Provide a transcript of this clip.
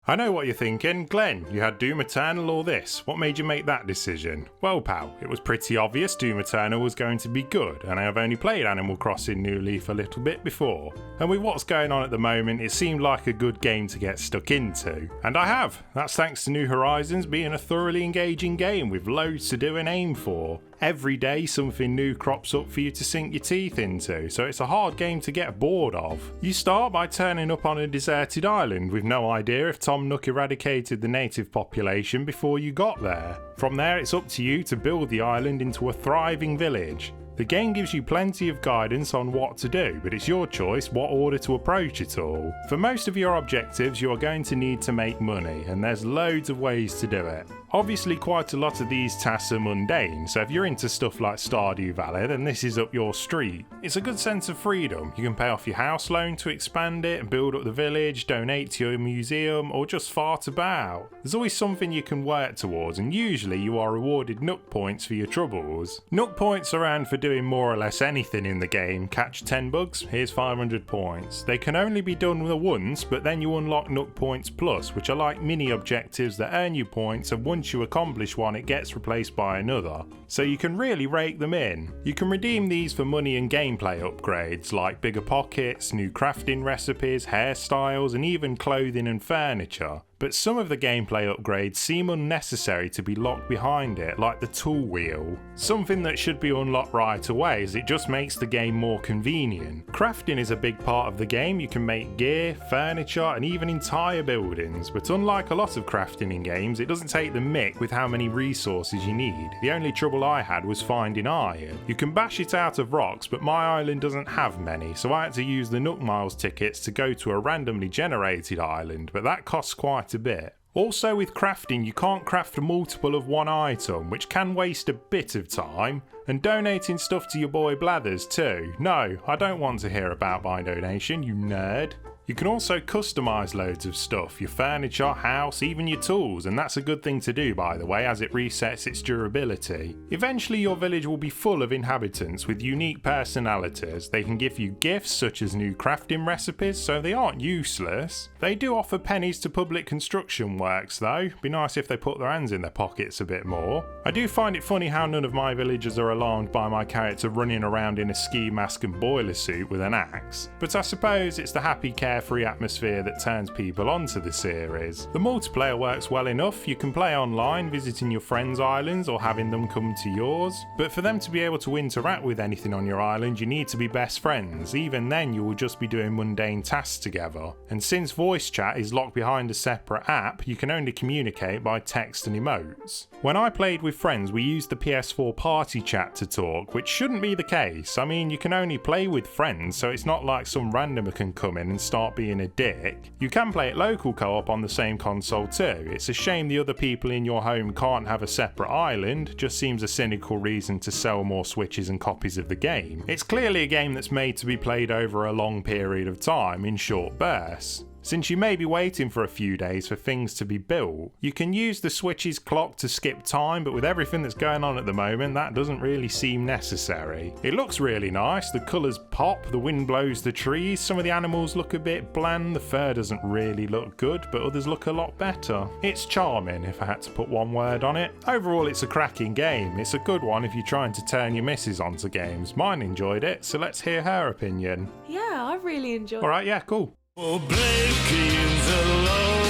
I know what you're thinking. Glenn, you had Doom Eternal or this. What made you make that decision? Well, pal, it was pretty obvious Doom Eternal was going to be good, and I have only played Animal Crossing New Leaf a little bit before. And with what's going on at the moment, it seemed like a good game to get stuck into. And I have. That's thanks to New Horizons being a thoroughly engaging game with loads to do and aim for. Every day something new crops up for you to sink your teeth into, so it's a hard game to get bored of. You start by turning up on a deserted island with no idea if Tom Nook eradicated the native population before you got there. From there it's up to you to build the island into a thriving village. The game gives you plenty of guidance on what to do, but it's your choice what order to approach it all. For most of your objectives you are going to need to make money, and there's loads of ways to do it. Obviously quite a lot of these tasks are mundane, so if you're into stuff like Stardew Valley then this is up your street. It's a good sense of freedom. You can pay off your house loan to expand it and build up the village, donate to your museum, or just fart about. There's always something you can work towards, and usually you are rewarded Nook points for your troubles. Nook points are earned for doing more or less anything in the game. Catch 10 bugs, here's 500 points. They can only be done once, but then you unlock Nook Points Plus, which are like mini objectives that earn you points, and once you accomplish one it gets replaced by another. So you can really rake them in. You can redeem these for money and gameplay upgrades like bigger pockets, new crafting recipes, hairstyles, and even clothing and furniture. But some of the gameplay upgrades seem unnecessary to be locked behind it, like the tool wheel. Something that should be unlocked right away, as it just makes the game more convenient. Crafting is a big part of the game. You can make gear, furniture, and even entire buildings, but unlike a lot of crafting in games, it doesn't take the mick with how many resources you need. The only trouble I had was finding iron. You can bash it out of rocks, but my island doesn't have many, so I had to use the Nook Miles tickets to go to a randomly generated island, but that costs quite a bit. Also with crafting, you can't craft a multiple of one item, which can waste a bit of time, and donating stuff to your boy Blathers too. No, I don't want to hear about my donation, you nerd. You can also customise loads of stuff, your furniture, house, even your tools, and that's a good thing to do by the way, as it resets its durability. Eventually your village will be full of inhabitants with unique personalities. They can give you gifts such as new crafting recipes, so they aren't useless. They do offer pennies to public construction works though. Be nice if they put their hands in their pockets a bit more. I do find it funny how none of my villagers are alarmed by my character running around in a ski mask and boiler suit with an axe, but I suppose it's the happy carefree atmosphere that turns people onto the series. The multiplayer works well enough. You can play online, visiting your friends' islands or having them come to yours, but for them to be able to interact with anything on your island you need to be best friends. Even then you will just be doing mundane tasks together, and since voice chat is locked behind a separate app, you can only communicate by text and emotes. When I played with friends we used the PS4 party chat to talk, which shouldn't be the case. I mean, you can only play with friends, so it's not like some randomer can come in and start being a dick. You can play it local co-op on the same console too. It's a shame the other people in your home can't have a separate island, just seems a cynical reason to sell more Switches and copies of the game. It's clearly a game that's made to be played over a long period of time in short bursts. Since you may be waiting for a few days for things to be built, you can use the Switch's clock to skip time, but with everything that's going on at the moment, that doesn't really seem necessary. It looks really nice, the colours pop, the wind blows the trees, some of the animals look a bit bland, the fur doesn't really look good, but others look a lot better. It's charming, if I had to put one word on it. Overall, it's a cracking game. It's a good one if you're trying to turn your missus onto games. Mine enjoyed it, so let's hear her opinion. Yeah, I really enjoyed it. Alright, yeah, cool. Oh, breaking the law.